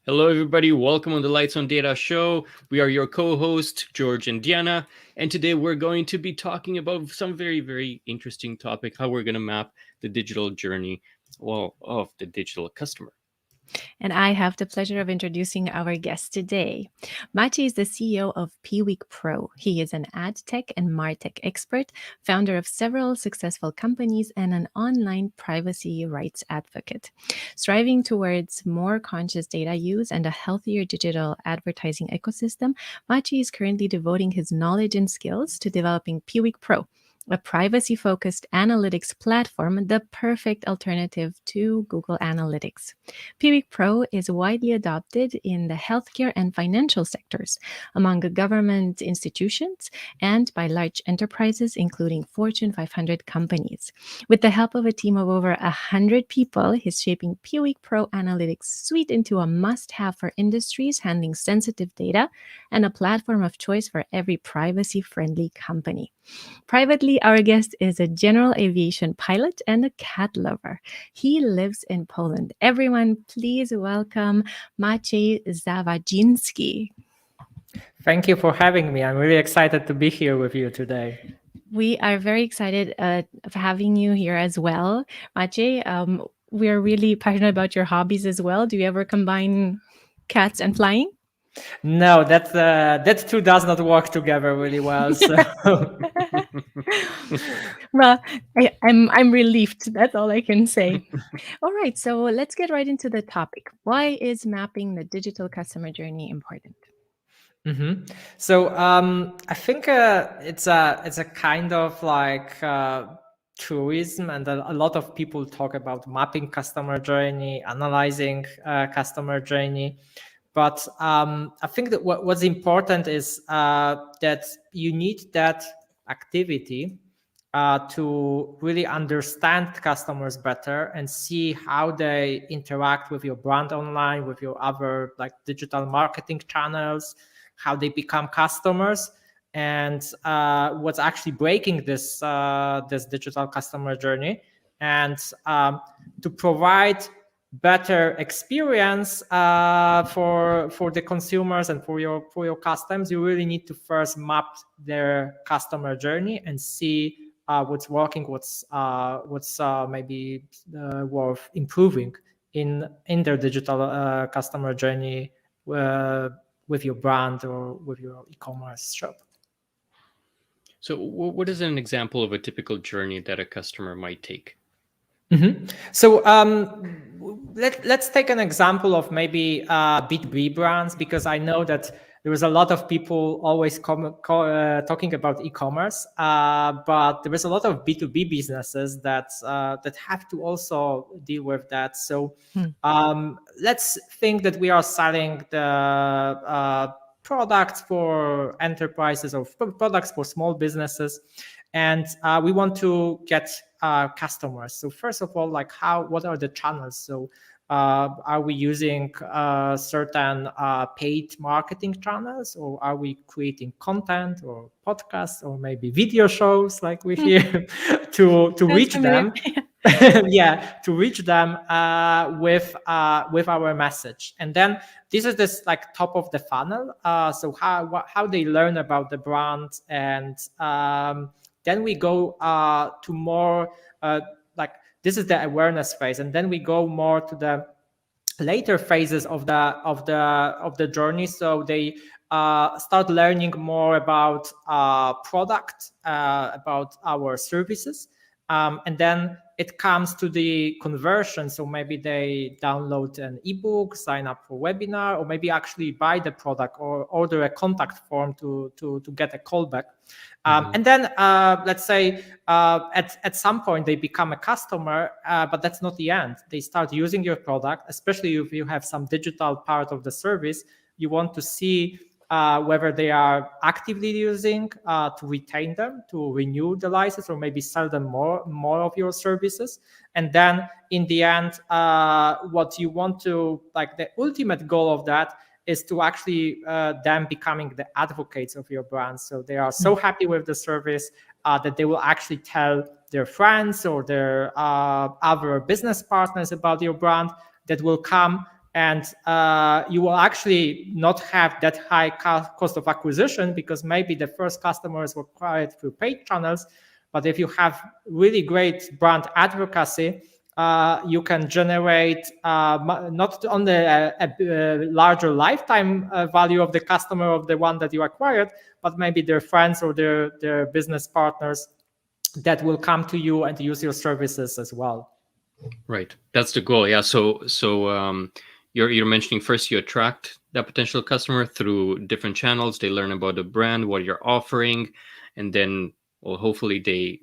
Hello, everybody. Welcome on the Lights on Data show. We are your co-hosts, George and Diana. And today we're going to be talking about some very, very interesting topic, how we're going to map the digital journey, of the digital customer. And I have the pleasure of introducing our guest today. Maciej is the CEO of Piwik Pro. He is an ad tech and martech expert, founder of several successful companies, and an online privacy rights advocate. Striving towards more conscious data use and a healthier digital advertising ecosystem, Maciej is currently devoting his knowledge and skills to developing Piwik Pro, a privacy focused analytics platform, the perfect alternative to Google Analytics. Piwik Pro is widely adopted in the healthcare and financial sectors, among government institutions, and by large enterprises, including Fortune 500 companies. With the help of a team of over 100 people, he's shaping Piwik Pro Analytics Suite into a must have for industries handling sensitive data and a platform of choice for every privacy friendly company. Privately, our guest is a general aviation pilot and a cat lover. He lives in Poland. Everyone, please welcome Maciej Zawadziński. Thank you for having me. I'm really excited to be here with you today. We are very excited of having you here as well, Maciej. We are really passionate about your hobbies as well. Do you ever combine cats and flying? No, that two does not work together really well. So Well, I'm relieved. That's all I can say. All right, so let's get right into the topic. Why is mapping the digital customer journey important? I think it's a kind of like tourism, and a lot of people talk about mapping customer journey, analyzing customer journey. But I think that what's important is that you need that activity to really understand customers better and see how they interact with your brand online, with your other like digital marketing channels, how they become customers, and what's actually breaking this digital customer journey, and to provide better experience for the consumers and for your customers, you really need to first map their customer journey and see what's working, what's maybe worth improving in their digital customer journey with your brand or with your e-commerce shop. So, what is an example of a typical journey that a customer might take? So let's take an example of maybe B2B brands, because I know that there was a lot of people always talking about e-commerce, but there is a lot of B2B businesses that have to also deal with that. So let's think that we are selling the products for enterprises or products for small businesses, and we want to get customers. So first of all, like what are the channels? So are we using certain paid marketing channels, or are we creating content or podcasts or maybe video shows like we hear to reach them? Yeah, to reach them with our message. And then this is this like top of the funnel. So how they learn about the brand, and then we go to more like this is the awareness phase, and then we go more to the later phases of the journey. So they start learning more about product, about our services, and then it comes to the conversion. So maybe they download an ebook, sign up for webinar, or maybe actually buy the product or order a contact form to get a callback. And then let's say at some point they become a customer, but that's not the end. They start using your product, especially if you have some digital part of the service. You want to see whether they are actively using to retain them, to renew the license, or maybe sell them more of your services. And then in the end, what you want to, like the ultimate goal of that is to actually them becoming the advocates of your brand. So they are so happy with the service that they will actually tell their friends or their other business partners about your brand, that will come And you will actually not have that high cost of acquisition, because maybe the first customers were acquired through paid channels. But if you have really great brand advocacy, you can generate not only a larger lifetime value of the customer, of the one that you acquired, but maybe their friends or their business partners that will come to you and use your services as well. Right, that's the goal. Yeah. So you're mentioning first you attract that potential customer through different channels. They learn about the brand, what you're offering, and then, well, hopefully they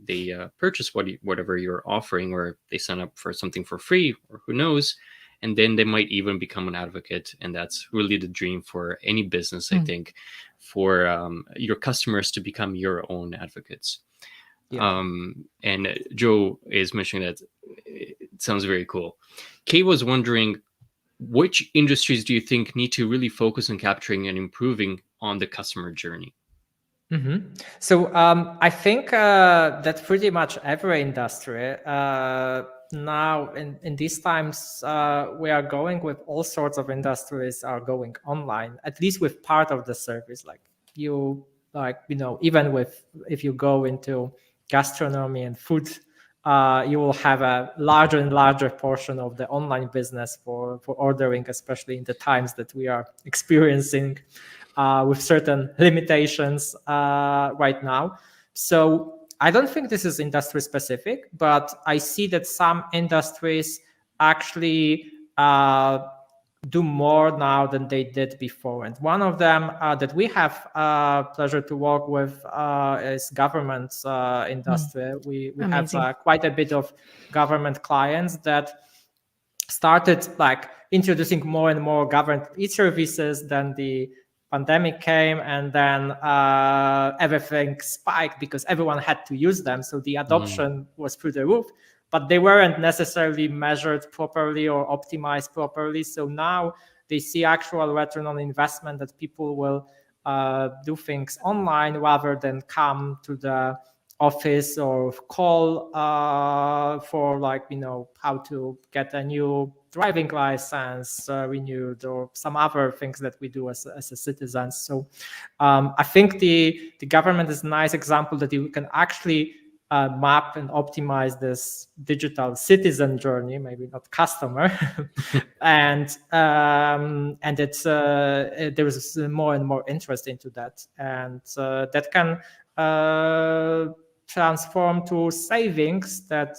purchase whatever you're offering, or they sign up for something for free, or who knows. And then they might even become an advocate, and that's really the dream for any business, I think, for your customers to become your own advocates. Yeah. And Joe is mentioning that it sounds very cool. Kay was wondering, which industries do you think need to really focus on capturing and improving on the customer journey? So I think that pretty much every industry now in these times, we are going with all sorts of industries are going online, at least with part of the service. Even if you go into gastronomy and food, you will have a larger and larger portion of the online business for ordering, especially in the times that we are experiencing with certain limitations right now. So I don't think this is industry specific, but I see that some industries actually do more now than they did before. And one of them that we have pleasure to work with is government industry. We have quite a bit of government clients that started introducing more and more government e-services. Then the pandemic came, and then everything spiked because everyone had to use them. So the adoption was through the roof, but they weren't necessarily measured properly or optimized properly. So now they see actual return on investment, that people will do things online rather than come to the office or call for how to get a new driving license renewed, or some other things that we do as a citizens. So I think the government is a nice example that you can actually map and optimize this digital citizen journey, maybe not customer, and it's there is more and more interest into that, and that can transform to savings that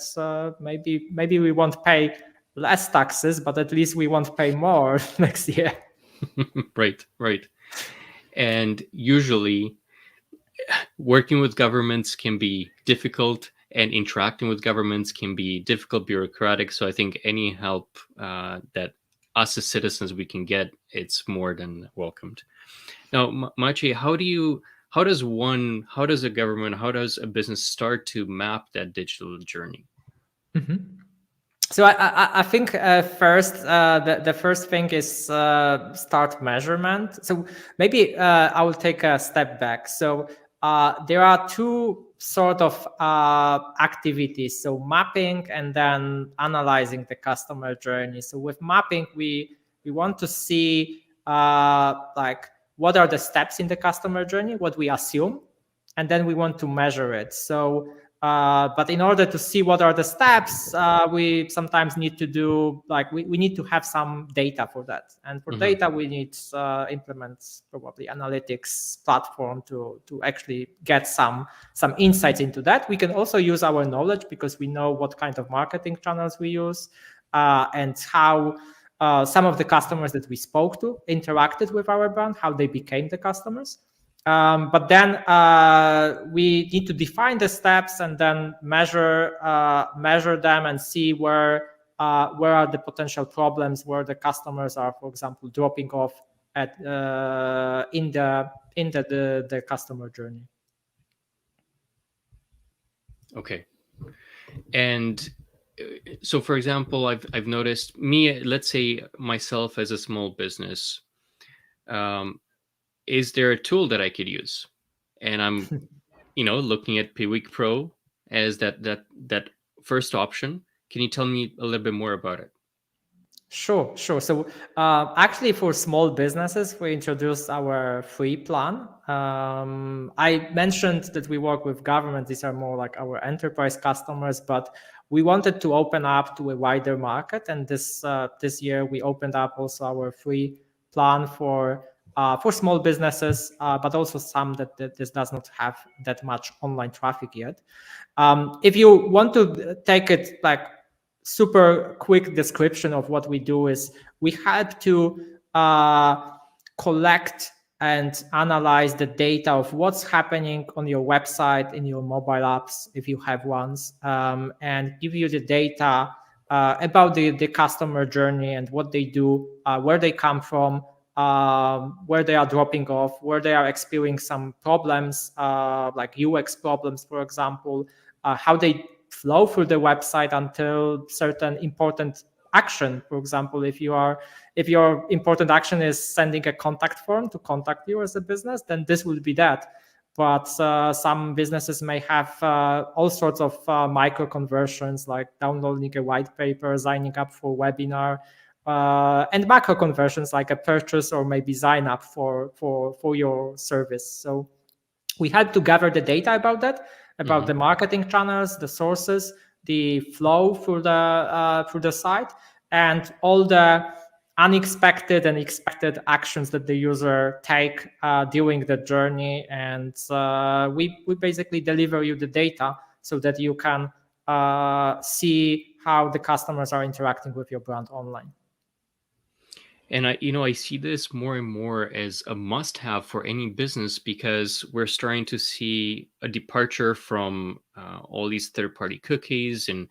maybe we won't pay less taxes, but at least we won't pay more next year. Right. And usually working with governments can be difficult, and interacting with governments can be difficult, bureaucratic. So I think any help that us as citizens we can get, it's more than welcomed. Now, Maciej, how does a government, how does a business start to map that digital journey? So I think first the first thing is start measurement. So maybe I will take a step back. So there are two sort of activities. So mapping and then analyzing the customer journey. So with mapping, we want to see what are the steps in the customer journey, what we assume, and then we want to measure it. So but in order to see what are the steps, we sometimes need to do we need to have some data for that. And for data, we need implement probably analytics platform to actually get some insights into that. We can also use our knowledge because we know what kind of marketing channels we use and how some of the customers that we spoke to interacted with our brand, how they became the customers. But then we need to define the steps and then measure them and see where are the potential problems, where the customers are, for example, dropping off at in the customer journey. Okay. And so, for example, I've noticed let's say myself as a small business. Is there a tool that I could use? And I'm, looking at Piwik Pro as that first option. Can you tell me a little bit more about it? Sure. So actually, for small businesses, we introduced our free plan. I mentioned that we work with government. These are more like our enterprise customers, but we wanted to open up to a wider market. And this year, we opened up also our free plan for small businesses, but also some that this does not have that much online traffic yet. If you want to take it like super quick description of what we do is we help to collect and analyze the data of what's happening on your website, in your mobile apps, if you have ones, and give you the data about the customer journey and what they do, where they come from, where they are dropping off, where they are experiencing some problems, like UX problems, for example, how they flow through the website until certain important action. For example, if your important action is sending a contact form to contact you as a business, then this will be that. But some businesses may have all sorts of micro conversions, like downloading a white paper, signing up for a webinar, and macro conversions like a purchase or maybe sign up for your service. So we had to gather the data about that, about the marketing channels, the sources, the flow through the site, and all the unexpected and expected actions that the user take during the journey. And we basically deliver you the data so that you can see how the customers are interacting with your brand online. And I see this more and more as a must-have for any business, because we're starting to see a departure from all these third-party cookies and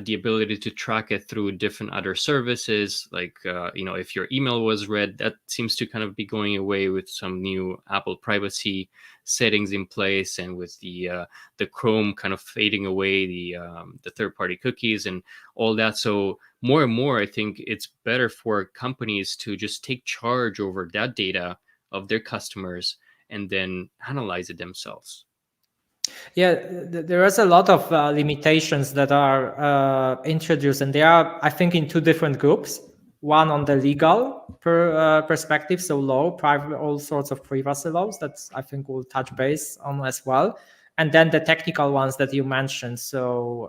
the ability to track it through different other services. Like, if your email was read, that seems to kind of be going away with some new Apple privacy settings in place, and with the Chrome kind of fading away the third-party cookies and all that. So more and more, I think it's better for companies to just take charge over that data of their customers and then analyze it themselves. Yeah, there is a lot of limitations that are introduced, and they are, I think, in two different groups. One on the legal perspective, so law, private, all sorts of privacy laws that I think we'll touch base on as well. And then the technical ones that you mentioned, so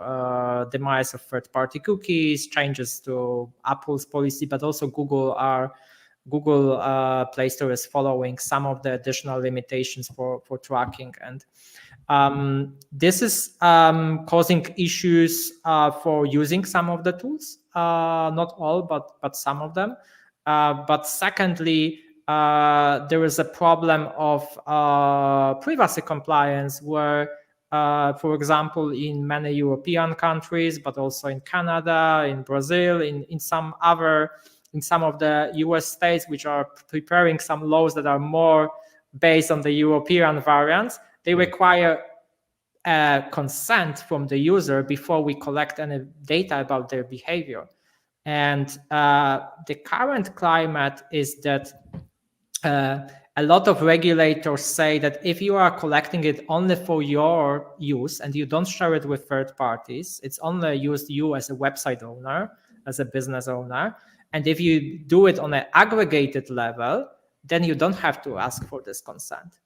demise of third-party cookies, changes to Apple's policy, but also Google Play Store is following some of the additional limitations for tracking. And this is causing issues for using some of the tools, not all, but some of them. But secondly, there is a problem of privacy compliance where, for example, in many European countries, but also in Canada, in Brazil, in some of the US states, which are preparing some laws that are more based on the European variants, they require consent from the user before we collect any data about their behavior. And the current climate is that a lot of regulators say that if you are collecting it only for your use and you don't share it with third parties, it's only used you as a website owner, as a business owner. And if you do it on an aggregated level, then you don't have to ask for this consent.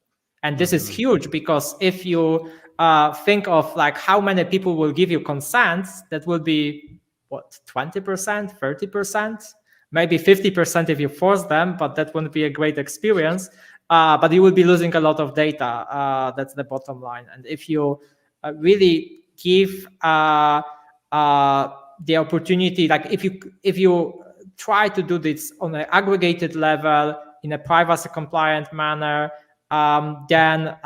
And this is huge, because if you think of like how many people will give you consent, that will be what, 20%, 30%, maybe 50% if you force them, but that wouldn't be a great experience. But you will be losing a lot of data. That's the bottom line. And if you really give the opportunity, like if you try to do this on an aggregated level in a privacy compliant manner, then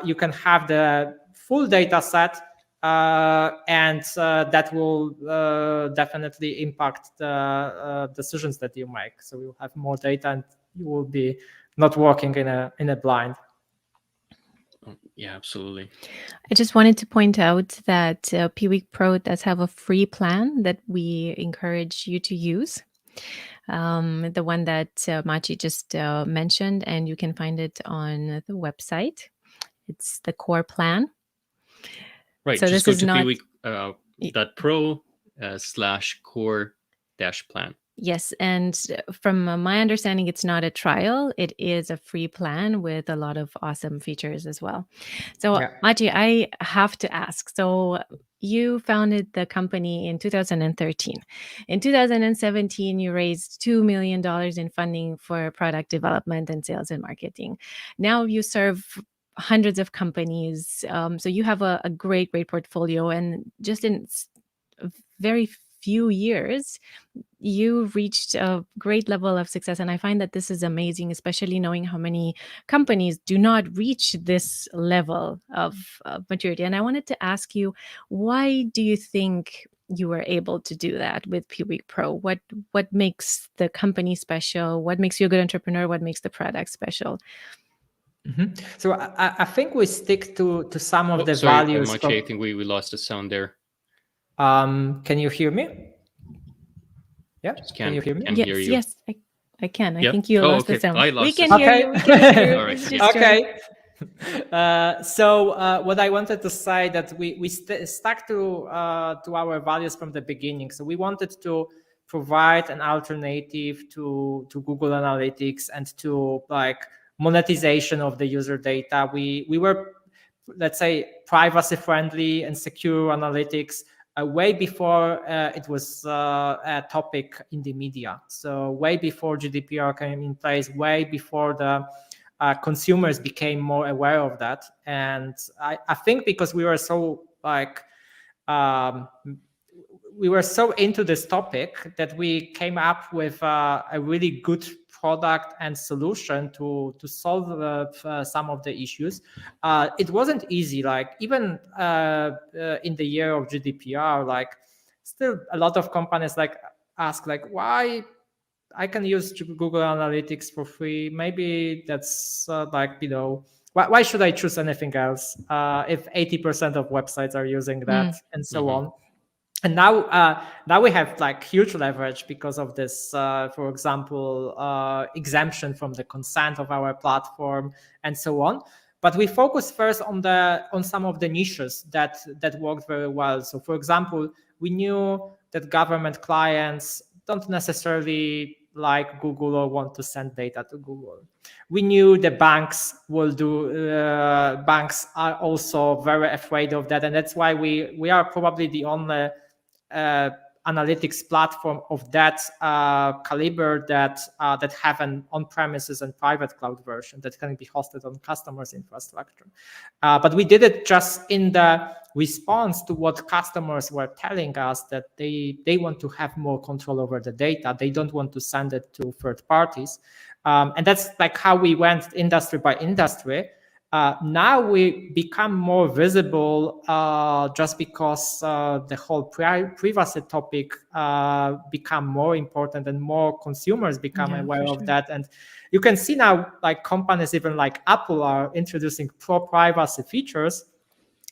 you can have the full data set, and that will definitely impact the decisions that you make. So you'll have more data and you will be not working in a blind. Yeah, absolutely. I just wanted to point out that Piwik Pro does have a free plan that we encourage you to use. The one that Maciej just mentioned, and you can find it on the website. It's the core plan. Right. So just go to Piwik.pro/core-plan. Yes, and from my understanding, it's not a trial. It is a free plan with a lot of awesome features as well. So, Yeah. Maciej, I have to ask. So, you founded the company in 2013. In 2017, you raised $2 million in funding for product development and sales and marketing. Now you serve hundreds of companies. So you have a great, great portfolio. And just in very few years, you reached a great level of success. And I find that this is amazing, especially knowing how many companies do not reach this level of maturity. And I wanted to ask you, why do you think you were able to do that with Piwik Pro? What makes the company special? What makes you a good entrepreneur? What makes the product special? So I think we stick to some of the Sorry, values. Maciej, I think we lost the sound there. Can you hear me? Yeah, can you hear me? Yes, hear you. yes, I can. I Yep. think you Oh, lost okay. the sound. I lost We the can sound. hear you. We can hear you. All right, It's yeah. just Okay. So what I wanted to say that we stuck to our values from the beginning. So we wanted to provide an alternative to Google Analytics and to like monetization of the user data. We were, let's say, privacy friendly and secure analytics way before it was a topic in the media. So way before GDPR came in place, way before the consumers became more aware of that. And I think because we were so like we were so into this topic that we came up with a really good product and solution to solve some of the issues. It wasn't easy, like even in the year of GDPR, like still a lot of companies like ask like, why I can use Google Analytics for free. Maybe that's why should I choose anything else if 80% of websites are using that and so on. And now we have like huge leverage because of this, for example, exemption from the consent of our platform and so on. But we focus first on some of the niches that worked very well. So, for example, we knew that government clients don't necessarily like Google or want to send data to Google. We knew the banks will do. Banks are also very afraid of that, and that's why we are probably the only analytics platform of that caliber that have an on-premises and private cloud version that can be hosted on customers' infrastructure. But we did it just in the response to what customers were telling us, that they want to have more control over the data. They don't want to send it to third parties. And that's like how we went industry by industry. Now we become more visible just because the whole privacy topic become more important and more consumers become aware of that. And you can see now like companies even like Apple are introducing pro privacy features,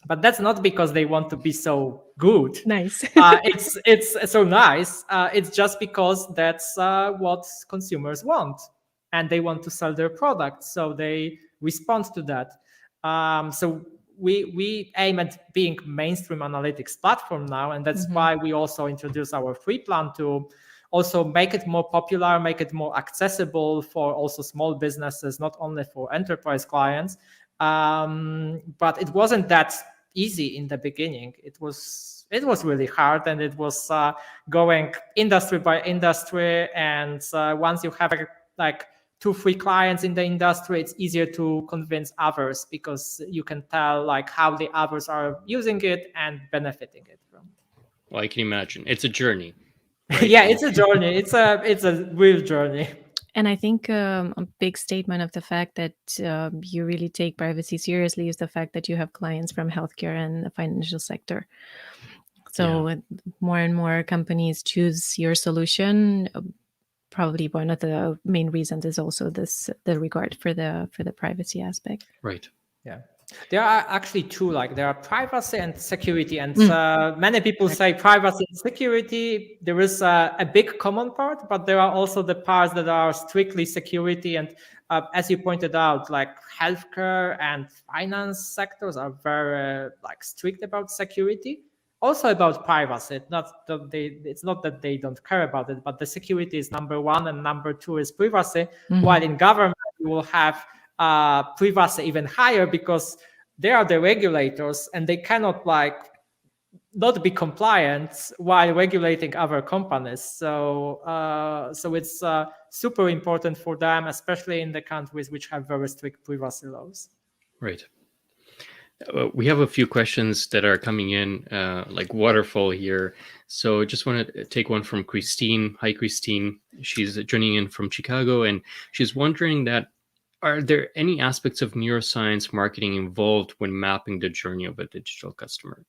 but that's not because they want to be so good. Nice. It's so nice. It's just because that's what consumers want, and they want to sell their products, so they respond to that. So we aim at being mainstream analytics platform now, and that's why we also introduce our free plan to also make it more popular, make it more accessible for also small businesses, not only for enterprise clients. But it wasn't that easy in the beginning. It was really hard, and it was going industry by industry. And once you have like 2-3 clients in the industry, it's easier to convince others because you can tell like how the others are using it and benefiting it from. Well, I can imagine it's a journey. Right? Yeah, it's a journey. It's a real journey. And I think a big statement of the fact that you really take privacy seriously is the fact that you have clients from healthcare and the financial sector. So more and more companies choose your solution. Probably one of the main reasons is also the regard for the privacy aspect. Right. Yeah. There are actually two, like there are privacy and security, and many people say privacy and security. There is a big common part, but there are also the parts that are strictly security. And as you pointed out, like healthcare and finance sectors are very like strict about security. also about privacy. It's not that they don't care about it, but the security is number one, and number two is privacy. While in government, you will have privacy even higher, because they are the regulators and they cannot not be compliant while regulating other companies. So it's super important for them, especially in the countries which have very strict privacy laws. Right. We have a few questions that are coming in, like waterfall here. So just want to take one from Christine. Hi, Christine. She's joining in from Chicago, and she's wondering that, are there any aspects of neuroscience marketing involved when mapping the journey of a digital customer?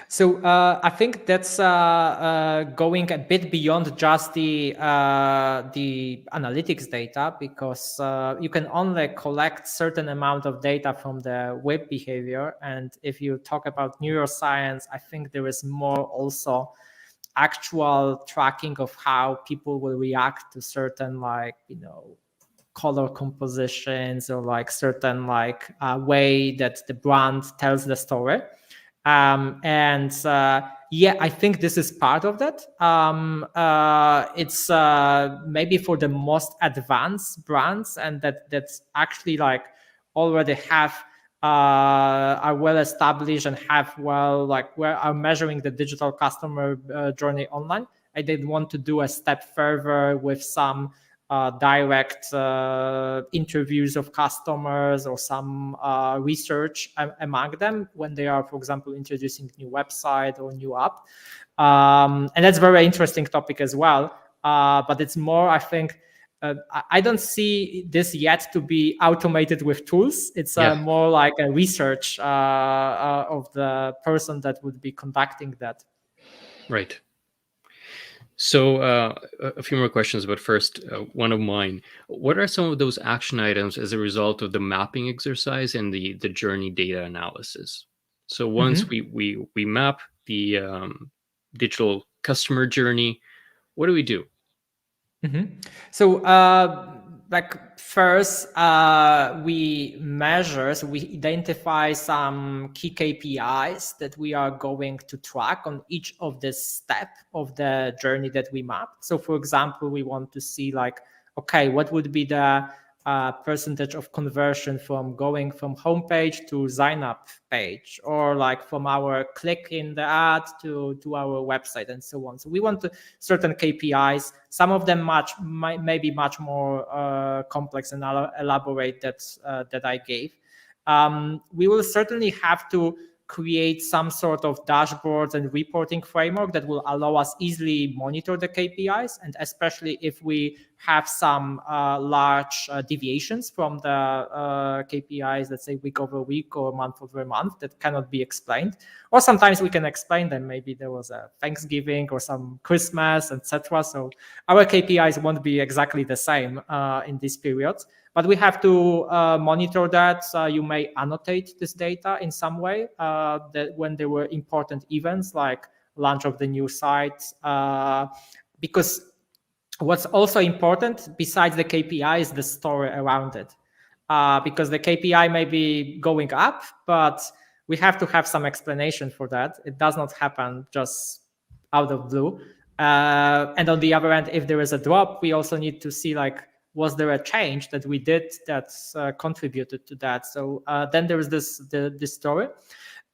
So I think that's going a bit beyond just the analytics data, because you can only collect certain amount of data from the web behavior. And if you talk about neuroscience, I think there is more also actual tracking of how people will react to certain color compositions, or certain way that the brand tells the story. I think this is part of that. It's maybe for the most advanced brands, and that's actually already are well established and have where are measuring the digital customer journey online. I did want to do a step further with some direct interviews of customers, or some research among them when they are, for example, introducing new website or new app. And that's a very interesting topic as well. But it's more, I think, I don't see this yet to be automated with tools. It's more like a research of the person that would be conducting that. Right. So a few more questions, but first, one of mine. What are some of those action items as a result of the mapping exercise and the journey data analysis? So once we map the digital customer journey, what do we do? So first, we measure, so we identify some key KPIs that we are going to track on each of the step of the journey that we map. So for example, we want to see okay, what would be the percentage of conversion from going from homepage to sign up page, or from our click in the ad to our website, and so on. So we want certain KPIs. Some of them may be much more complex and elaborate that I gave. We will certainly have to create some sort of dashboards and reporting framework that will allow us easily monitor the KPIs, and especially if we have some large deviations from the KPIs, let's say week over week or month over month, that cannot be explained. Or sometimes we can explain them. Maybe there was a Thanksgiving or some Christmas, etc. So our KPIs won't be exactly the same in these periods. But we have to monitor that. You may annotate this data in some way, that when there were important events like launch of the new site, because what's also important besides the KPI is the story around it, because the KPI may be going up, but we have to have some explanation for that. It does not happen just out of blue. And on the other end, if there is a drop, we also need to see was there a change that we did that contributed to that? So then there is this story.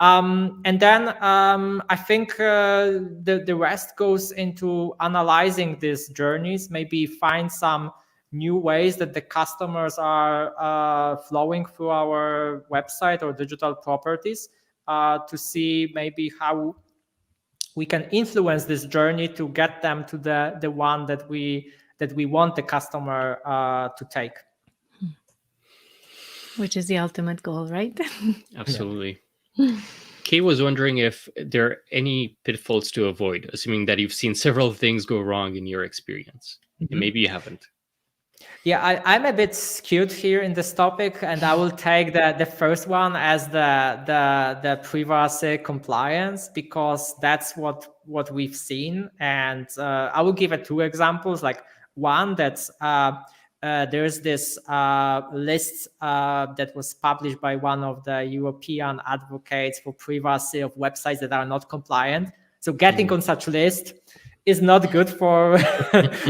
And then I think the rest goes into analyzing these journeys, maybe find some new ways that the customers are flowing through our website or digital properties, to see maybe how we can influence this journey to get them to the one that we want the customer to take. Which is the ultimate goal, right? Absolutely. Kay was wondering if there are any pitfalls to avoid, assuming that you've seen several things go wrong in your experience. And maybe you haven't. Yeah, I'm a bit skewed here in this topic, and I will take the first one as the privacy compliance, because that's what we've seen. And I will give two examples. One that's there's this list that was published by one of the European advocates for privacy of websites that are not compliant. So getting on such list is not good for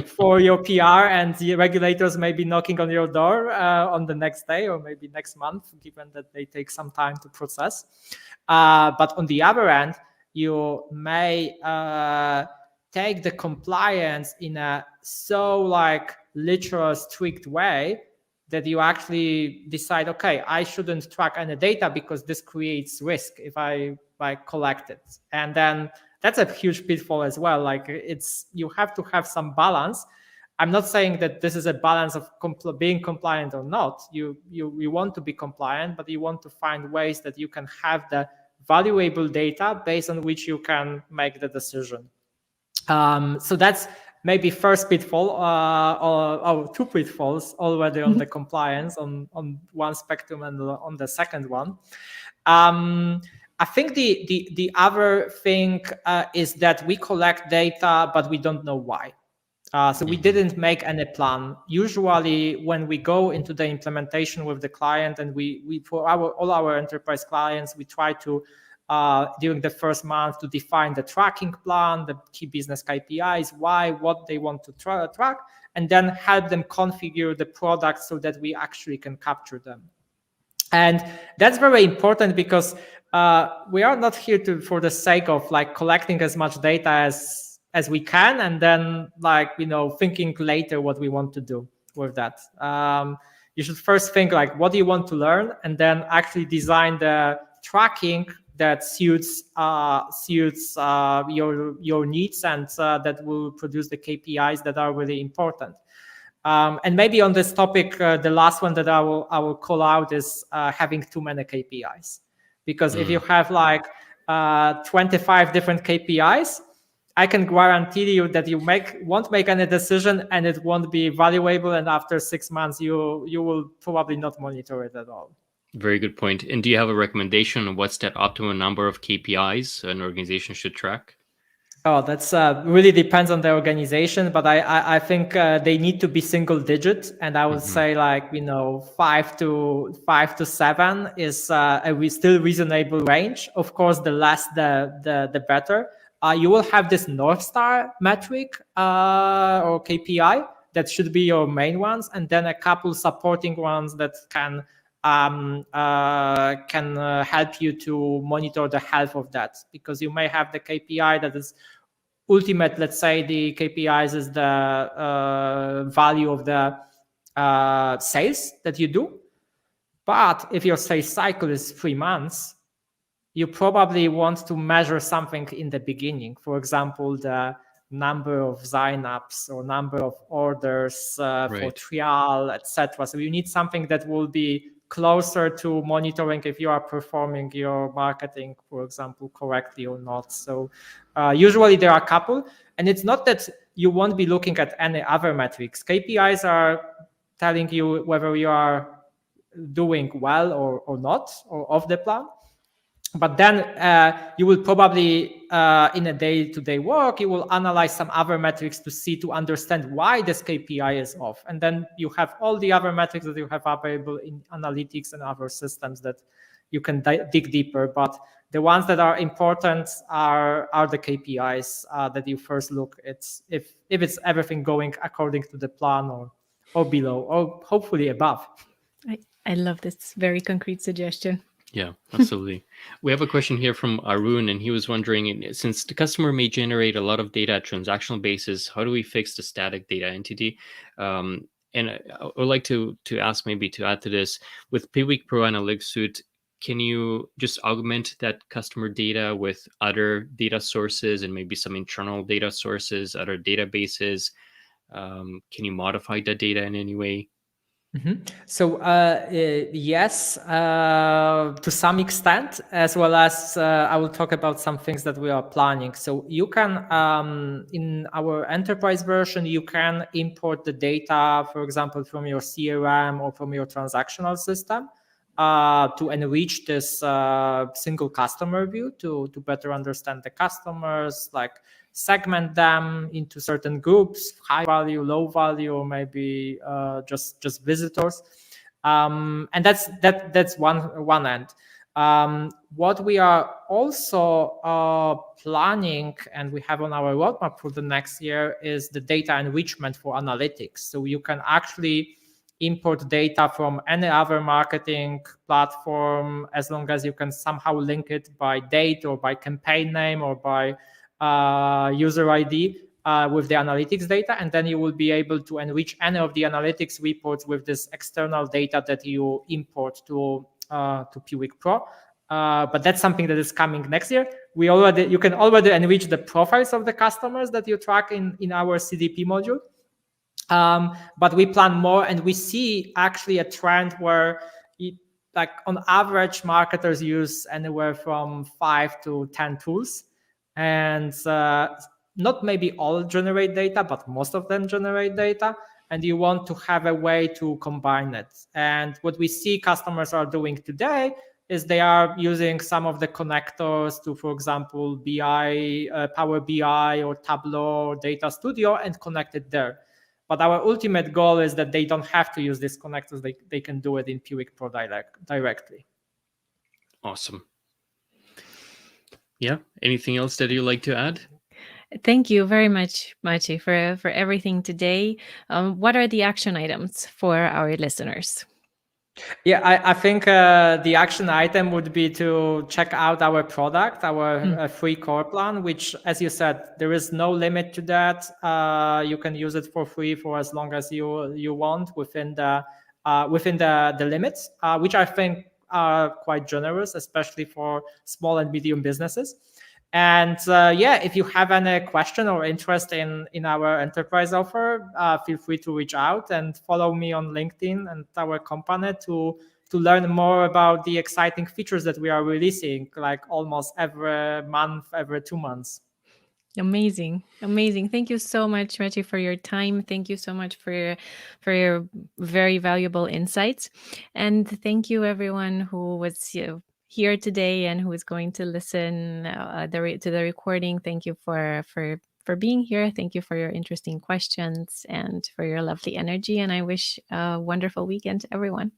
for your PR, and the regulators may be knocking on your door on the next day or maybe next month, given that they take some time to process. But on the other end, you may take the compliance in a so like literal strict way that you actually decide, okay, I shouldn't track any data because this creates risk if I collect it. And then that's a huge pitfall as well. Like you have to have some balance. I'm not saying that this is a balance of being compliant or not. You want to be compliant, but you want to find ways that you can have the valuable data based on which you can make the decision. So that's maybe first pitfall or two pitfalls already on the compliance on one spectrum and on the second one. I think the other thing is that we collect data, but we don't know why. So we didn't make any plan. Usually when we go into the implementation with the client, and we for all our enterprise clients, we try to during the first month to define the tracking plan, the key business KPIs, why, what they want to track, and then help them configure the product so that we actually can capture them. And that's very important because we are not here for the sake of like collecting as much data as we can, and then thinking later what we want to do with that. You should first think like, what do you want to learn, and then actually design the tracking that suits your needs, and that will produce the KPIs that are really important. And maybe on this topic, the last one that I will call out is having too many KPIs. Because if you have 25 different KPIs, I can guarantee you that you won't make any decision, and it won't be valuable. And after 6 months, you will probably not monitor it at all. Very good point. And do you have a recommendation on what's that optimum number of KPIs an organization should track? Oh, that's really depends on the organization, but I think they need to be single digit, and I would say 5 to 7 is a still reasonable range. Of course, the less the better. You will have this North Star metric or KPI that should be your main ones, and then a couple supporting ones that can help you to monitor the health of that, because you may have the KPI that is ultimate. Let's say the KPIs is the value of the sales that you do, but if your sales cycle is 3 months, you probably want to measure something in the beginning. For example, the number of sign-ups or number of orders for trial, etc. So you need something that will be closer to monitoring if you are performing your marketing, for example, correctly or not. So usually there are a couple, and it's not that you won't be looking at any other metrics. KPIs are telling you whether you are doing well or not, or off the plan. But then you will probably, in a day-to-day work, you will analyze some other metrics to understand why this KPI is off. And then you have all the other metrics that you have available in analytics and other systems that you can dig deeper. But the ones that are important are the KPIs that you first look at. If it's everything going according to the plan or below, or hopefully above. I love this very concrete suggestion. Yeah, absolutely. We have a question here from Arun, and he was wondering, since the customer may generate a lot of data at transactional basis, how do we fix the static data entity? And I would like to ask, maybe to add to this, with Piwik Pro Analytics Suite, can you just augment that customer data with other data sources and maybe some internal data sources, other databases? Can you modify the data in any way? Mm-hmm. So yes, to some extent, as well as I will talk about some things that we are planning. So you can, in our enterprise version, you can import the data, for example, from your CRM or from your transactional system to enrich this single customer view to better understand the customers, like segment them into certain groups, high value, low value, or maybe just visitors. And that's one end. What we are also planning and we have on our roadmap for the next year is the data enrichment for analytics. So you can actually import data from any other marketing platform as long as you can somehow link it by date or by campaign name or by user ID with the analytics data, and then you will be able to enrich any of the analytics reports with this external data that you import to Piwik Pro. But that's something that is coming next year. You can already enrich the profiles of the customers that you track in our CDP module. But we plan more, and we see actually a trend where like on average marketers use anywhere from 5 to 10 tools, and not maybe all generate data, but most of them generate data, and you want to have a way to combine it. And what we see customers are doing today is they are using some of the connectors to, for example, Power BI or Tableau or Data Studio and connect it there. But our ultimate goal is that they don't have to use these connectors. They can do it in Piwik Pro directly. Awesome. Yeah. Anything else that you'd like to add? Thank you very much, Maciej, for everything today. What are the action items for our listeners? Yeah, I think the action item would be to check out our product, our free core plan, which, as you said, there is no limit to that. You can use it for free for as long as you want within the limits, which I think are quite generous, especially for small and medium businesses. And if you have any question or interest in our enterprise offer, feel free to reach out and follow me on LinkedIn and our company to learn more about the exciting features that we are releasing, like almost every month, every 2 months. Amazing. Thank you so much, Maciej, for your time. Thank you so much for your very valuable insights. And thank you everyone who was here today and who is going to listen to the recording. Thank you for being here. Thank you for your interesting questions and for your lovely energy. And I wish a wonderful weekend to everyone.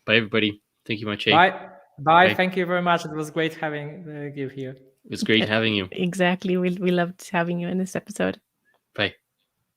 Bye, everybody. Thank you, Maciej. Bye. Thank you very much. It was great having you here. It was great having you. Exactly. We loved having you in this episode. Bye.